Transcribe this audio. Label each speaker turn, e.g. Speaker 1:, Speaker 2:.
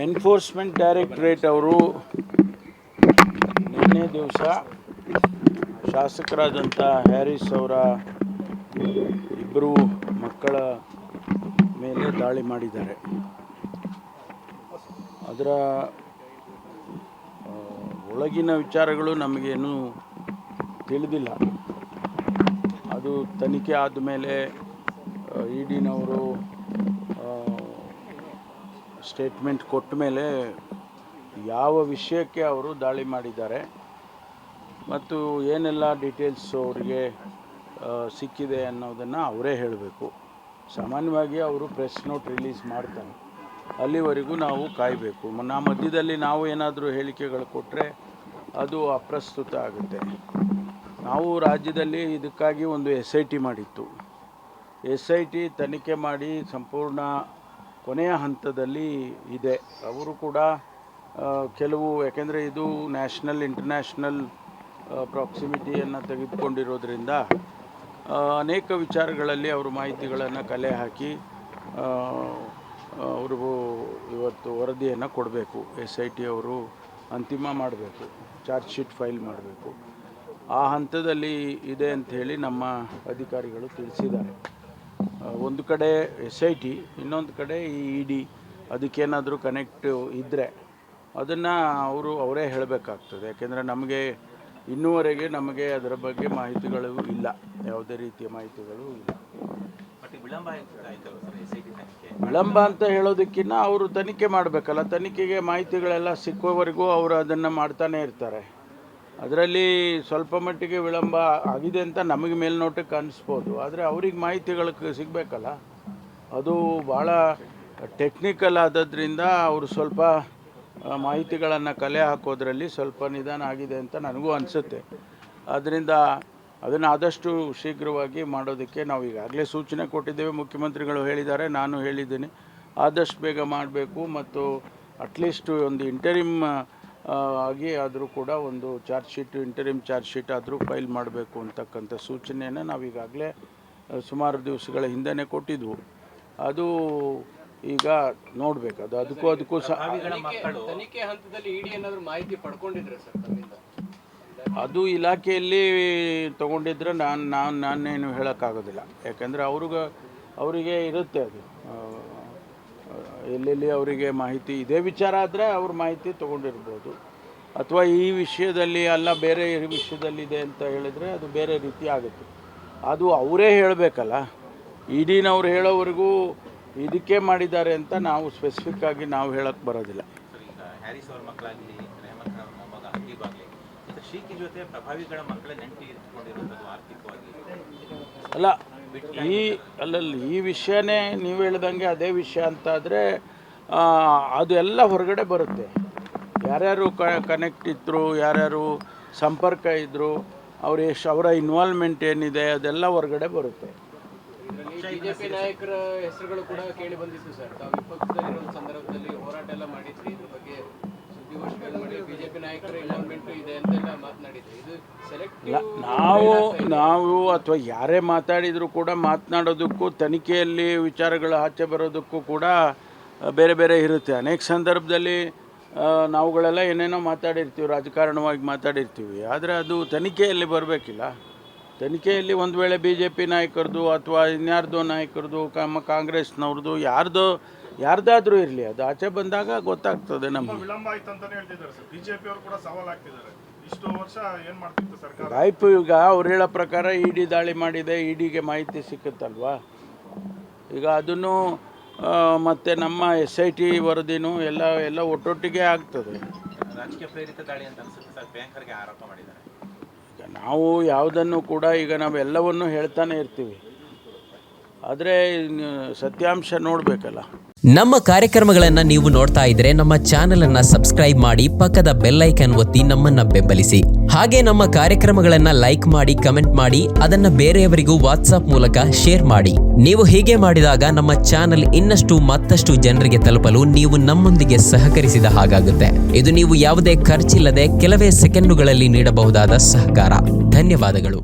Speaker 1: Enforcement directorate ಅವರು ನಿನ್ನೆ ದಿವಸ ಶಾಸಕರಾದಂಥ ಹ್ಯಾರಿಸ್ ಅವರ ಇಬ್ಬರು ಮಕ್ಕಳ ಮೇಲೆ ದಾಳಿ ಮಾಡಿದ್ದಾರೆ. ಅದರ ಒಳಗಿನ ವಿಚಾರಗಳು ನಮಗೇನು ತಿಳಿದಿಲ್ಲ. ಅದು ತನಿಖೆ ಆದಮೇಲೆ ಇಡಿನವರು ಸ್ಟೇಟ್ಮೆಂಟ್ ಕೊಟ್ಟ ಮೇಲೆ ಯಾವ ವಿಷಯಕ್ಕೆ ಅವರು ದಾಳಿ ಮಾಡಿದ್ದಾರೆ ಮತ್ತು ಏನೆಲ್ಲ ಡೀಟೇಲ್ಸು ಅವರಿಗೆ ಸಿಕ್ಕಿದೆ ಅನ್ನೋದನ್ನು ಅವರೇ ಹೇಳಬೇಕು. ಸಾಮಾನ್ಯವಾಗಿ ಅವರು ಪ್ರೆಸ್ ನೋಟ್ ರಿಲೀಸ್ ಮಾಡ್ತಾರೆ, ಅಲ್ಲಿವರೆಗೂ ನಾವು ಕಾಯಬೇಕು. ಮಧ್ಯದಲ್ಲಿ ನಾವು ಏನಾದರೂ ಹೇಳಿಕೆಗಳು ಕೊಟ್ಟರೆ ಅದು ಅಪ್ರಸ್ತುತ ಆಗುತ್ತೆ. ನಾವು ರಾಜ್ಯದಲ್ಲಿ ಇದಕ್ಕಾಗಿ ಒಂದು SIT ಮಾಡಿತ್ತು. SIT ತನಿಖೆ ಮಾಡಿ ಸಂಪೂರ್ಣ ಕೊನೆಯ ಹಂತದಲ್ಲಿ ಇದೆ. ಅವರು ಕೂಡ ಕೆಲವು, ಯಾಕೆಂದರೆ ಇದು ನ್ಯಾಷನಲ್ ಇಂಟರ್ನ್ಯಾಷನಲ್ ಪ್ರಾಕ್ಸಿಮಿಟಿಯನ್ನು ತೆಗೆದುಕೊಂಡಿರೋದ್ರಿಂದ ಅನೇಕ ವಿಚಾರಗಳಲ್ಲಿ ಅವರು ಮಾಹಿತಿಗಳನ್ನು ಕಲೆ ಹಾಕಿ ಅವ್ರಿಗೂ ಇವತ್ತು ವರದಿಯನ್ನು ಕೊಡಬೇಕು. SIT ಅವರು ಅಂತಿಮ ಮಾಡಬೇಕು, ಚಾರ್ಜ್ ಶೀಟ್ ಫೈಲ್ ಮಾಡಬೇಕು. ಆ ಹಂತದಲ್ಲಿ ಇದೆ ಅಂಥೇಳಿ ನಮ್ಮ ಅಧಿಕಾರಿಗಳು ತಿಳಿಸಿದ್ದಾರೆ. ಒಂದು ಕಡೆ SIT, ಇನ್ನೊಂದು ಕಡೆ ಈ ED, ಅದಕ್ಕೇನಾದರೂ ಕನೆಕ್ಟ್ ಇದ್ದರೆ ಅದನ್ನು ಅವರೇ ಹೇಳಬೇಕಾಗ್ತದೆ. ಯಾಕೆಂದರೆ ನಮಗೆ ಇನ್ನೂವರೆಗೆ ಅದರ ಬಗ್ಗೆ ಮಾಹಿತಿಗಳು ಇಲ್ಲ, ಯಾವುದೇ ರೀತಿಯ ಮಾಹಿತಿಗಳು ಇಲ್ಲ. ವಿಳಂಬ ಅಂತ ಹೇಳೋದಕ್ಕಿಂತ ಅವರು ತನಿಖೆ ಮಾಡಬೇಕಲ್ಲ, ತನಿಖೆಗೆ ಮಾಹಿತಿಗಳೆಲ್ಲ ಸಿಕ್ಕುವವರೆಗೂ ಅವರು ಅದನ್ನು ಮಾಡ್ತಾನೆ ಇರ್ತಾರೆ. ಅದರಲ್ಲಿ ಸ್ವಲ್ಪ ಮಟ್ಟಿಗೆ ವಿಳಂಬ ಆಗಿದೆ ಅಂತ ನಮಗೆ ಮೇಲ್ನೋಟಕ್ಕೆ ಅನಿಸ್ಬೋದು, ಆದರೆ ಅವ್ರಿಗೆ ಮಾಹಿತಿಗಳು ಸಿಗಬೇಕಲ್ಲ. ಅದು ಭಾಳ ಟೆಕ್ನಿಕಲ್ ಆದದ್ರಿಂದ ಅವರು ಸ್ವಲ್ಪ ಮಾಹಿತಿಗಳನ್ನು ಕಲೆ ಹಾಕೋದ್ರಲ್ಲಿ ಸ್ವಲ್ಪ ನಿಧಾನ ಆಗಿದೆ ಅಂತ ನನಗೂ ಅನಿಸುತ್ತೆ. ಆದ್ದರಿಂದ ಅದನ್ನು ಆದಷ್ಟು ಶೀಘ್ರವಾಗಿ ಮಾಡೋದಕ್ಕೆ ನಾವು ಈಗಾಗಲೇ ಸೂಚನೆ ಕೊಟ್ಟಿದ್ದೇವೆ. ಮುಖ್ಯಮಂತ್ರಿಗಳು ಹೇಳಿದ್ದಾರೆ, ನಾನು ಹೇಳಿದ್ದೀನಿ, ಆದಷ್ಟು ಬೇಗ ಮಾಡಬೇಕು ಮತ್ತು ಅಟ್ಲೀಸ್ಟ್ ಒಂದು ಇಂಟರಿಮ್ ಆಗಿ ಆದರೂ ಕೂಡ ಒಂದು ಇಂಟರಿಮ್ ಚಾರ್ಜ್ ಶೀಟ್ ಆದರೂ ಫೈಲ್ ಮಾಡಬೇಕು ಅಂತಕ್ಕಂಥ ಸೂಚನೆಯನ್ನು ನಾವು ಈಗಾಗಲೇ ಸುಮಾರು ದಿವಸಗಳ ಹಿಂದೆನೇ ಕೊಟ್ಟಿದ್ವು. ಅದು ಈಗ ನೋಡಬೇಕು, ಅದಕ್ಕೂ
Speaker 2: ತನಿಖೆ ಹಂತದಲ್ಲಿ ಇಡಿ ಏನಾದರೂ ಮಾಹಿತಿ ಪಡ್ಕೊಂಡಿದ್ರೆ ಸರ್ ತಮ್ಮಿಂದ?
Speaker 1: ಅದು ಇಲಾಖೆಯಲ್ಲಿ ತೊಗೊಂಡಿದ್ರೆ ನಾನೇನು ಹೇಳೋಕ್ಕಾಗೋದಿಲ್ಲ. ಯಾಕೆಂದರೆ ಅವರಿಗೆ ಇರುತ್ತೆ, ಅದು ಎಲ್ಲೆಲ್ಲಿ ಅವರಿಗೆ ಮಾಹಿತಿ ಇದೇ ವಿಚಾರ ಆದರೆ ಅವ್ರ ಮಾಹಿತಿ ತೊಗೊಂಡಿರ್ಬೋದು. ಅಥವಾ ಈ ವಿಷಯದಲ್ಲಿ ಅಲ್ಲ ಬೇರೆ ವಿಷಯದಲ್ಲಿದೆ ಅಂತ ಹೇಳಿದರೆ ಅದು ಬೇರೆ ರೀತಿ ಆಗುತ್ತೆ. ಅದು ಅವರೇ ಹೇಳಬೇಕಲ್ಲ. ಇಡಿನವ್ರು ಹೇಳೋವರೆಗೂ ಇದಕ್ಕೆ ಮಾಡಿದ್ದಾರೆ ಅಂತ ನಾವು ಸ್ಪೆಸಿಫಿಕ್ ಆಗಿ ನಾವು ಹೇಳಕ್ಕೆ ಬರೋದಿಲ್ಲ.
Speaker 3: ಹ್ಯಾರಿಸ್ ಅವ್ರ ಮಕ್ಕಳಾಗಲಿ, ರೆಹಮಾನ್ ಖಾನ್ ಮೊಮ್ಮಗ ಹಬೀಬ್ ಆಗಲಿ, ಶ್ರೀಕಿ ಜೊತೆ ಪ್ರಭಾವಿಗಳ ಮಕ್ಕಳ ನೆಂಟಿ ಇಟ್ಕೊಂಡಿರುವಂಥದ್ದು ಆರ್ಥಿಕವಾಗಿ
Speaker 1: ಈ ವಿಷಯನೇ ನೀವು ಹೇಳ್ದಂಗೆ ಅದೇ ವಿಷಯ ಅಂತಾದರೆ ಅದೆಲ್ಲ ಹೊರಗಡೆ ಬರುತ್ತೆ. ಯಾರ್ಯಾರು ಕನೆಕ್ಟ್ ಇದ್ದರು, ಯಾರ್ಯಾರು ಸಂಪರ್ಕ ಇದ್ದರು, ಅವರ ಇನ್ವಾಲ್ವ್ಮೆಂಟ್ ಏನಿದೆ ಅದೆಲ್ಲ ಹೊರಗಡೆ ಬರುತ್ತೆ.
Speaker 2: ಬಿಜೆಪಿ ನಾಯಕರ ಹೆಸರುಗಳು ಕೂಡ ಕೇಳಿ ಬಂದಿತ್ತು ಸರ್. ತಾವು ವಿಪಕ್ಷದಲ್ಲಿರೋ ಸಂದರ್ಭದಲ್ಲಿ ಹೋರಾಟ ಎಲ್ಲ ಮಾಡಿದ್ರಿ, ಇದ್ರ ಬಗ್ಗೆ ಸುದ್ದಿಗೋಷ್ಠಿಗಳು ಮಾಡಿ ಬಿಜೆಪಿ ನಾಯಕರ ಇನ್ವಾಲ್ವ್ಮೆಂಟ್ ಇದೆ ಅಂತೆಲ್ಲ ಮಾತನಾಡಿದ್ರಿ. ಇದು ಸೆಲೆಕ್ಟಿವ್
Speaker 1: ನಾವು ಅಥವಾ ಯಾರೇ ಮಾತಾಡಿದರೂ ಕೂಡ ಮಾತನಾಡೋದಕ್ಕೂ ತನಿಖೆಯಲ್ಲಿ ವಿಚಾರಗಳು ಆಚೆ ಬರೋದಕ್ಕೂ ಕೂಡ ಬೇರೆ ಬೇರೆ ಇರುತ್ತೆ. ಅನೇಕ ಸಂದರ್ಭದಲ್ಲಿ ನಾವುಗಳೆಲ್ಲ ಏನೇನೋ ಮಾತಾಡಿರ್ತೀವಿ, ರಾಜಕಾರಣವಾಗಿ ಮಾತಾಡಿರ್ತೀವಿ, ಆದರೆ ಅದು ತನಿಖೆಯಲ್ಲಿ ಬರಬೇಕಿಲ್ಲ. ತನಿಖೆಯಲ್ಲಿ ಒಂದು ವೇಳೆ BJP ನಾಯಕರದು ಅಥವಾ ಇನ್ಯಾರ್ದೋ ನಾಯಕರದು, ಕಾಂಗ್ರೆಸ್ನವ್ರದ್ದು, ಯಾರ್ದಾದ್ರೂ ಇರಲಿ, ಅದು ಆಚೆ ಬಂದಾಗ ಗೊತ್ತಾಗ್ತದೆ ನಮಗೆ.
Speaker 4: ವಿಳಂಬ ಆಯ್ತು ಅಂತಾನೆ ಹೇಳ್ತಿದ್ದಾರೆ ಸರ್. BJP ಅವರು ಕೂಡ ಸವಾಲು ಹಾಕ್ತಿದ್ದಾರೆ, ಇಷ್ಟು ವರ್ಷ ಏನು ಮಾಡ್ತಿತ್ತು ಸರ್ಕಾರ?
Speaker 1: ಆಯ್ತು, ಈಗ ಅವ್ರು ಹೇಳೋ ಪ್ರಕಾರ ED ದಾಳಿ ಮಾಡಿದೆ, EDಗೆ ಮಾಹಿತಿ ಸಿಕ್ಕುತ್ತಲ್ವಾ. ಈಗ ಅದನ್ನು ಮತ್ತು ನಮ್ಮ SIT ವರದಿನೂ ಎಲ್ಲ ಒಟ್ಟೊಟ್ಟಿಗೆ ಆಗ್ತದೆ.
Speaker 3: ರಾಜಕೀಯ ಪ್ರೇರಿತ ದಾಳಿ ಅಂತ ಅನ್ಸುತ್ತೆ ಸರ್, ಪ್ರಿಯಾಂಕರ್ಗೆ ಆರೋಪ ಮಾಡಿದ್ದಾರೆ.
Speaker 1: ಈಗ ನಾವು ಯಾವುದನ್ನು ಕೂಡ ಈಗ ನಾವೆಲ್ಲವನ್ನು ಹೇಳ್ತಾನೆ ಇರ್ತೀವಿ, ಆದರೆ ಸತ್ಯಾಂಶ ನೋಡಬೇಕಲ್ಲ.
Speaker 5: ನಮ್ಮ ಕಾರ್ಯಕ್ರಮಗಳನ್ನು ನೀವು ನೋಡ್ತಾ ಇದ್ರೆ ನಮ್ಮ ಚಾನೆಲ್ ಅನ್ನ ಸಬ್ಸ್ಕ್ರೈಬ್ ಮಾಡಿ, ಪಕ್ಕದ ಬೆಲ್ ಐಕಾನ್ ಒತ್ತಿ ನಮ್ಮನ್ನ ಬೆಂಬಲಿಸಿ. ಹಾಗೆ ನಮ್ಮ ಕಾರ್ಯಕ್ರಮಗಳನ್ನ ಲೈಕ್ ಮಾಡಿ, ಕಮೆಂಟ್ ಮಾಡಿ, ಅದನ್ನ ಬೇರೆಯವರಿಗೂ ವಾಟ್ಸ್ಆಪ್ ಮೂಲಕ ಶೇರ್ ಮಾಡಿ. ನೀವು ಹೀಗೆ ಮಾಡಿದಾಗ ನಮ್ಮ ಚಾನೆಲ್ ಮತ್ತಷ್ಟು ಜನರಿಗೆ ತಲುಪಲು ನೀವು ನಮ್ಮೊಂದಿಗೆ ಸಹಕರಿಸಿದ ಹಾಗಾಗುತ್ತೆ. ಇದು ನೀವು ಯಾವುದೇ ಖರ್ಚಿಲ್ಲದೆ ಕೆಲವೇ ಸೆಕೆಂಡುಗಳಲ್ಲಿ ನೀಡಬಹುದಾದ ಸಹಕಾರ. ಧನ್ಯವಾದಗಳು.